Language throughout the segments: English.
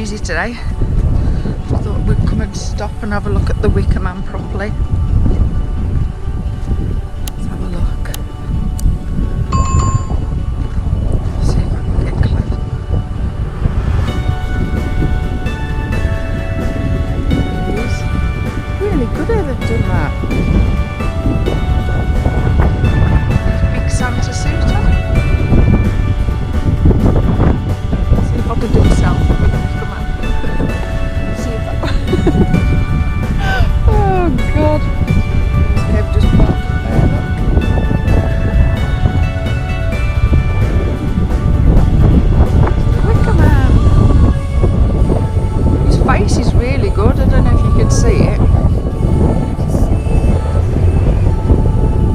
breezy today. Thought we'd come and stop and have a look at the Wicker Man properly. Let's have a look. See if I can get close. It's really good how they've done that. Big Santa suit on. See if I can do a selfie with the Wicker Man. See if that. Oh God. Kev just parked there, look. The Wicker Man. His face is really good. I don't know if you can see it. I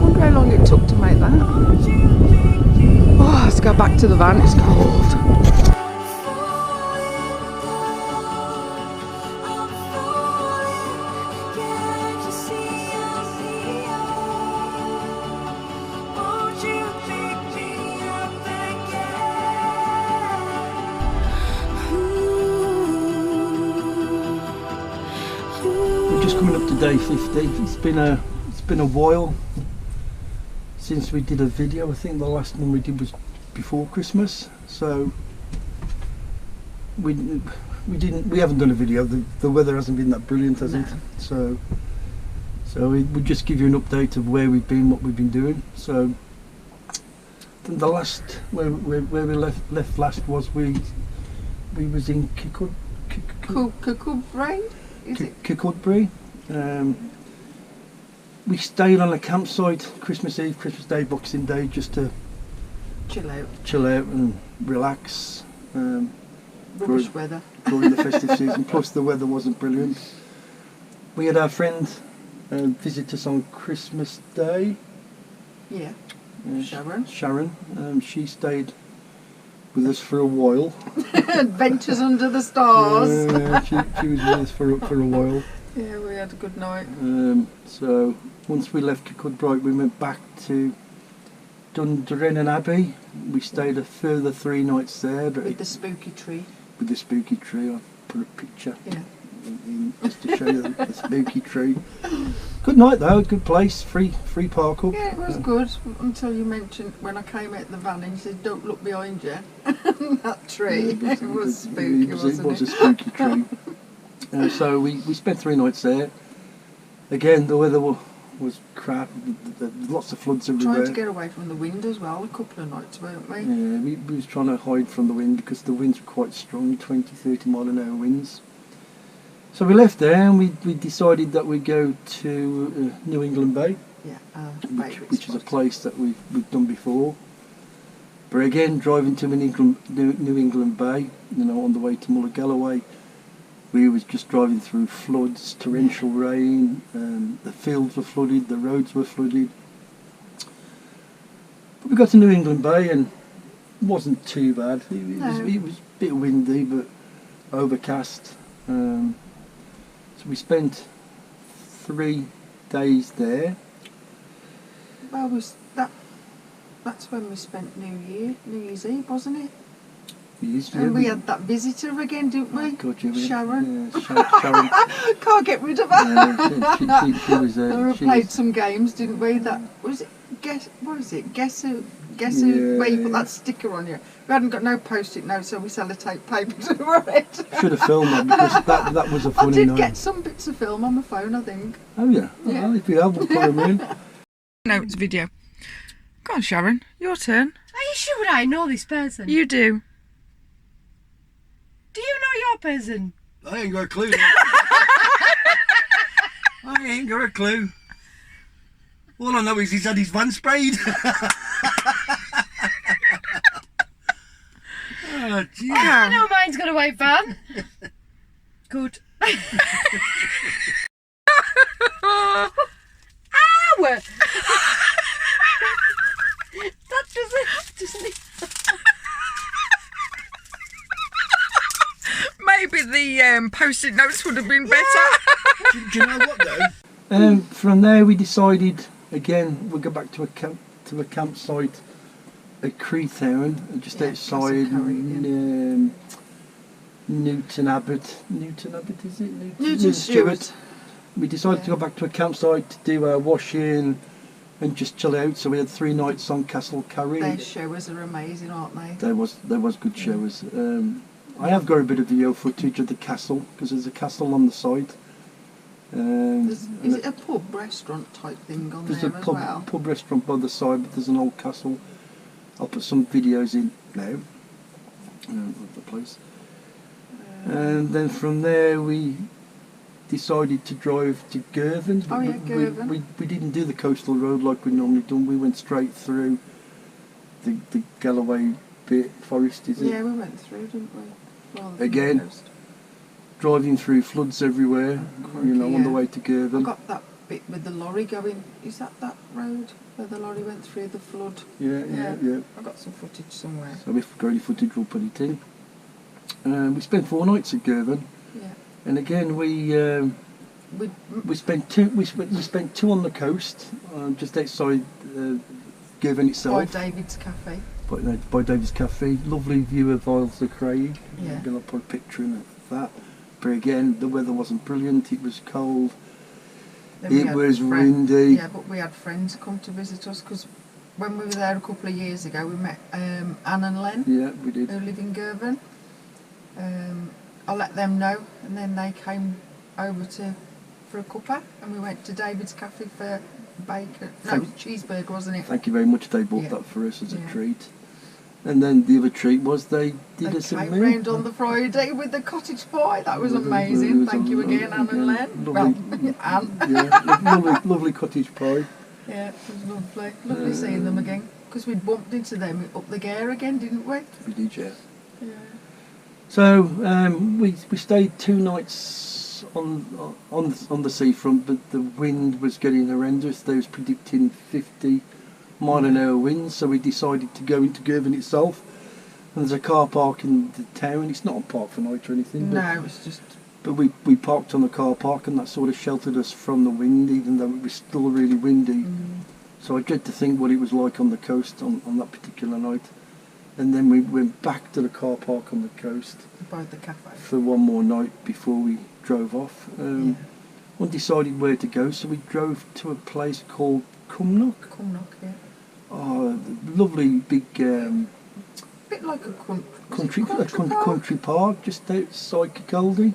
wonder how long it took to make that. Oh, let's go back to the van. It's cold. Just coming up to day 50. It's been a while since we did a video. I think the last one we did was before Christmas, so we haven't done a video. The weather hasn't been that brilliant, has it? So we'll just give you an update of where we've been, what we've been doing. So the last where we left last was we was in Kircudbright. Kircudbright. We stayed on a campsite Christmas Eve, Christmas Day, Boxing Day, just to Chill out and relax. Rubbish weather. During the festive season, plus the weather wasn't brilliant. We had our friend visit us on Christmas Day. Yeah. Sharon. She stayed with us for a while. Adventures under the stars. She was with us for a while. Yeah, we had a good night. So once we left Kircudbright, we went back to Dundrennan Abbey. We stayed a further 3 nights there. But with the spooky tree. With the spooky tree, I put a picture in just to show you the spooky tree. Good night though, good place, free parkup. Yeah, it was good until you mentioned when I came out the van and you said don't look behind you. That tree, it was spooky, wasn't it? It was a spooky tree. So we spent 3 nights there. Again, the weather was crap, lots of floods everywhere. Trying to get away from the wind as well a couple of nights, weren't we? Yeah, we was trying to hide from the wind because the winds were quite strong, 20-30 mile an hour winds. So we left there and we decided that we'd go to New England Bay, which is a place that we've done before. But again, driving to New England Bay, on the way to Mullagalloway, we was just driving through floods, torrential rain, the fields were flooded, the roads were flooded. But we got to New England Bay and it wasn't too bad. It was a bit windy but overcast. So we spent 3 days there. Well, that's when we spent New Year's Eve, wasn't it? And we had that visitor again, didn't we? God, Sharon. Yeah, Sharon. Can't get rid of her. She was there. And we played some games, didn't we? That was it. Guess who? Where you put that sticker on you. We hadn't got no post-it notes, so we sellotape paper to it. Should have filmed that because that was a funny night. I did get some bits of film on my phone, I think. Oh yeah. Yeah. Well, if you have, we'll put them in. Notes video. Go on, Sharon. Your turn. Are you sure I know this person? You do. Do you know your person? I ain't got a clue. I ain't got a clue. All I know is he's had his van sprayed. Oh, gee. I know mine's got a white van. Good. Ow! That doesn't it? Maybe the post-it notes would have been better. Do you know what though? From there we decided again we'll go back to a campsite at Creetown, just outside. Newton Abbey, is it? Newton Stewart. We decided to go back to a campsite to do our washing and just chill out. So we had 3 nights on Castle Cary. Their showers are amazing, aren't they? There was good showers. I have got a bit of video footage of the castle because there's a castle on the side. Is it a pub restaurant type thing on There's there a as well? pub restaurant by the side, but there's an old castle. I'll put some videos in now of the place. And then from there we decided to drive to Girvan. Oh yeah, Girvan. We didn't do the coastal road like we normally done. We went straight through the Galloway bit forest, is it? Yeah, we went through, didn't we? Rather than Again, the coast. driving through floods everywhere, on the yeah. way to I Girvan. got that bit with the lorry going. Is that road where the lorry went through the flood? Yeah. I got some footage somewhere. So if we've got any footage, we'll put it in. We spent 4 nights at Girvan, Yeah. and again we spent 2 on the coast, just outside Girvan By itself. David's Cafe. By David's Cafe. Lovely view of Isles of Craig. Yeah. I'm going to put a picture in of that. But again, the weather wasn't brilliant. It was cold. Then we It had was windy. Yeah, but we had friends come to visit us because when we were there a couple of years ago, we met Anne and Len, Yeah, we did. who live in Girvan. I let them know, and then they came over for a cuppa, and we went to David's Cafe for bacon. No, it was cheeseburger, wasn't it? Thank you very much. They bought Yeah. that for us as a Yeah. treat. And then the other treat was they did They us a came meal. round on the Friday with the cottage pie. That was It was amazing. Thank you lovely- again, Anne and Len. lovely- Well, Anne. Yeah, lovely cottage pie. Yeah, it was lovely. Lovely seeing them again. Because we'd bumped into them up the Gare again, didn't we? We did, yeah. Yeah. So we stayed 2 nights on the seafront, but the wind was getting horrendous. They was predicting 50-mile-an-hour winds, so we decided to go into Girvan itself. And there's a car park in the town. It's not a park for night or anything. No, it's just... But we parked on the car park, and that sort of sheltered us from the wind, even though it was still really windy. So I dread to think what it was like on the coast on that particular night. And then we went back to the car park on the coast by the cafe. for one more night before we drove off. Undecided where to go, so we drove to a place called Cumnock. Cumnock, yeah. Oh, lovely big Bit like a country park just outside Kircudbright.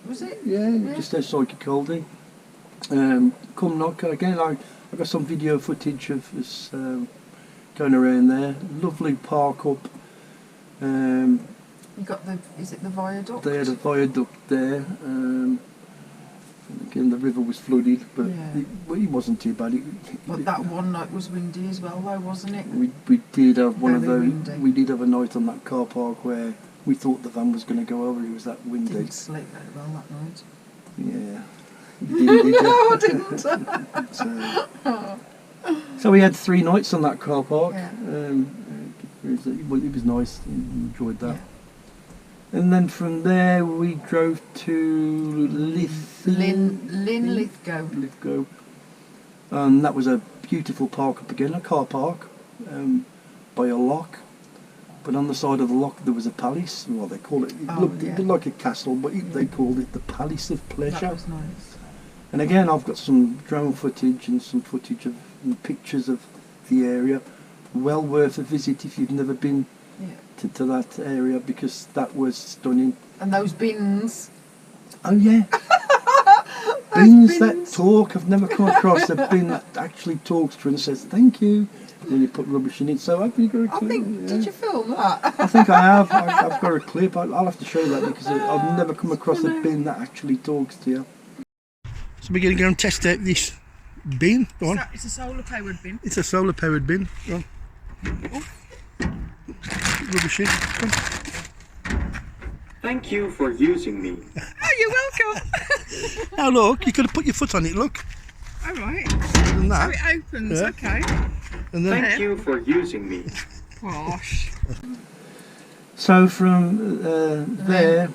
Was it? Yeah, just outside Kirkcaldy. Cumnock, again, I got some video footage of us going around there. Lovely parkup. You got is it the viaduct? They had a viaduct there. Again, the river was flooded, but Yeah. it wasn't too bad. But that one night was windy as well, though, wasn't it? We did have one of Very those. windy. We did have a night on that car park where we thought the van was going to go over. It was that windy. Didn't sleep very well that night. Yeah. You did, did you? No, I didn't. So we had 3 nights on that car park. Yeah. It was nice. Enjoyed that. And then from there we drove to Linlithgow. That was a beautiful park up again, a car park by a loch. But on the side of the loch there was a palace. Well, they call it. It looked like a castle, but they called it the Palace of Pleasure. That was nice. And again, I've got some drone footage and some footage and pictures of the area. Well worth a visit if you've never been to that area, because that was stunning. And those bins. Oh yeah. Bins that talk. I've never come across a bin that actually talks to you and says thank you when you put rubbish in it. So have you got a clip? Did you film that? I think I have. I've got a clip. I'll have to show that because I've never come across a bin that actually talks to you. So we're going to go and test out this bin. Go on. It's a solar powered bin. It's a solar powered bin. Go on. Rubbish in. Go on. Thank you for using me. Oh, you're welcome. Now look, you could have put your foot on it. Look. All right. And that. So it opens. Yeah. Okay. And then. Thank you for using me. Gosh. So from there,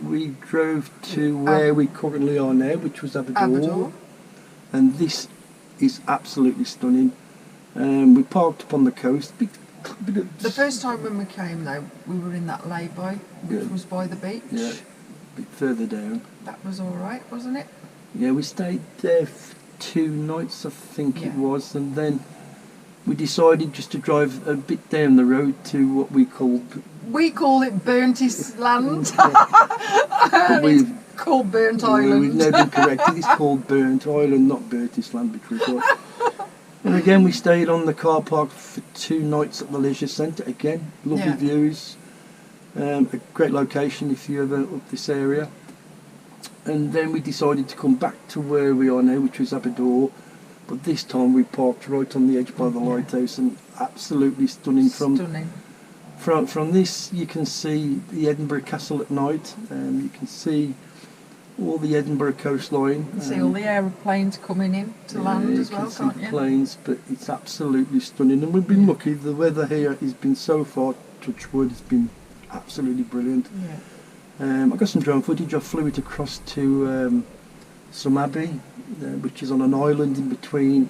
we drove to where we currently are now, which was Aberdour. And this is absolutely stunning. We parked up on the coast, The first time when we came though, we were in that lay-by, which Yeah. was by the beach. Yeah, a bit further down. That was alright, wasn't it? Yeah, we stayed there for 2 nights, I think it Yeah. was, and then we decided just to drive a bit down the road to what we called. We call it Burntis Land. But It's called Burnt we've Island. now been corrected. It's called Burnt Island, not Burtis Land, because we thought. And again, we stayed on the car park for 2 nights at the leisure centre. Again, lovely Yeah. views, a great location if you ever up this area. And then we decided to come back to where we are now, which was Aberdour. But this time we parked right on the edge by the lighthouse, and absolutely stunning. Stunning. From this, you can see the Edinburgh Castle at night. You can see all the Edinburgh coastline. You see all the aeroplanes coming in to land as well, you can't can see you? planes, but it's absolutely stunning. And we've been lucky. The weather here has been so far, touch wood, it's been absolutely brilliant. Yeah. I got some drone footage. I flew it across to some abbey, which is on an island in between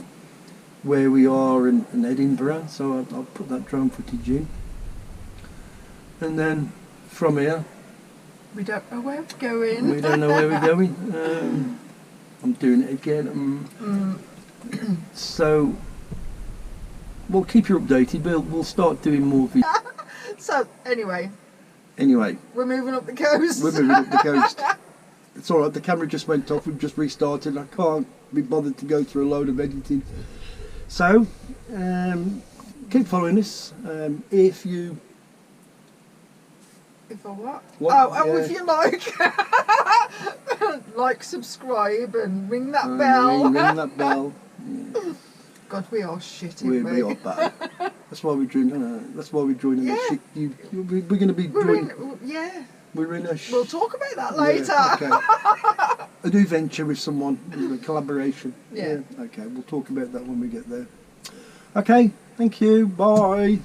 where we are and Edinburgh. So I'll put that drone footage in. And then from here, We don't know where we're going. we don't know where we're going. I'm doing it again. So we'll keep you updated. We'll start doing more videos. So, anyway, Anyway, we're moving up the coast. we're moving up the coast. It's alright, the camera just went off, we've just restarted. I can't be bothered to go through a load of editing. So, keep following us. If you... If I what? What? Oh, Yeah. if you like, subscribe and ring that bell. Ring that bell. God, we are shit, We aren't we? are bad. That's why we're joining. That's why we're joining Yeah. the shit. We're going to be We're joining. yeah. We're in a. We'll talk about that later. Yeah, okay. A new venture with someone, a collaboration. Yeah. Okay, we'll talk about that when we get there. Okay, thank you. Bye.